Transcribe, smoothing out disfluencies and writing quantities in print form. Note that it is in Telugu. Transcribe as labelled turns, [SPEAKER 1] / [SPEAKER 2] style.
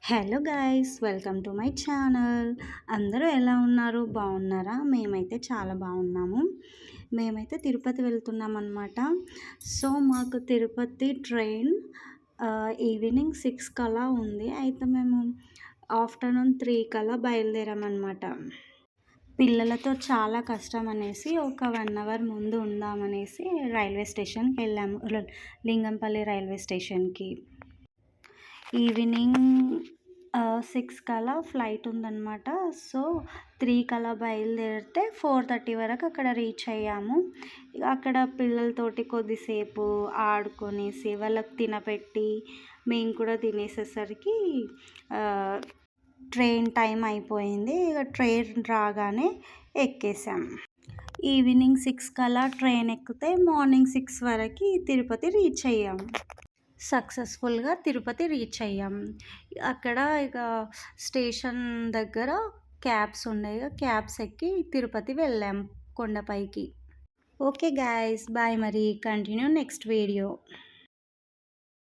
[SPEAKER 1] Hello guys, welcome to my channel. అందరూ ఎలా ఉన్నారు? బాగున్నారా? మేమైతే చాలా బాగున్నాము. మేమైతే తిరుపతి వెళ్తున్నాం అనమాట. సో మాకు తిరుపతి ట్రైన్ ఈవినింగ్ 6 కలా ఉంది. అయితే మేము ఆఫ్టర్నూన్ 3 కలా బయలుదేరామన్నమాట. పిల్లలతో చాలా కష్టం అనేసి ఒక 1 అవర్ ముందు ఉందామనేసి రైల్వే స్టేషన్కి వెళ్ళాము. లింగంపల్లి రైల్వే స్టేషన్కి. ఈవినింగ్ 6 కలా ఫ్లైట్ ఉందన్నమాట. సో 3 కలా బయలుదేరితే 4:30 వరకు అక్కడ రీచ్ అయ్యాము. అక్కడ పిల్లలతోటి కొద్దిసేపు ఆడుకొనేసి వాళ్ళకి తినపెట్టి మేము కూడా తినేసేసరికి ట్రైన్ టైం అయిపోయింది. ఇక ట్రైన్ రాగానే ఎక్కేసాం. ఈవినింగ్ 6 కలా ట్రైన్ ఎక్కితే మార్నింగ్ 6 వరకు తిరుపతి రీచ్ అయ్యాము. సక్సెస్ఫుల్గా తిరుపతి రీచ్ అయ్యాం. అక్కడ ఇక స్టేషన్ దగ్గర క్యాబ్స్ ఉన్నాయి. క్యాబ్స్ ఎక్కి తిరుపతి వెళ్ళాం కొండపైకి. Okay guys, bye. మరి కంటిన్యూ నెక్స్ట్ వీడియో.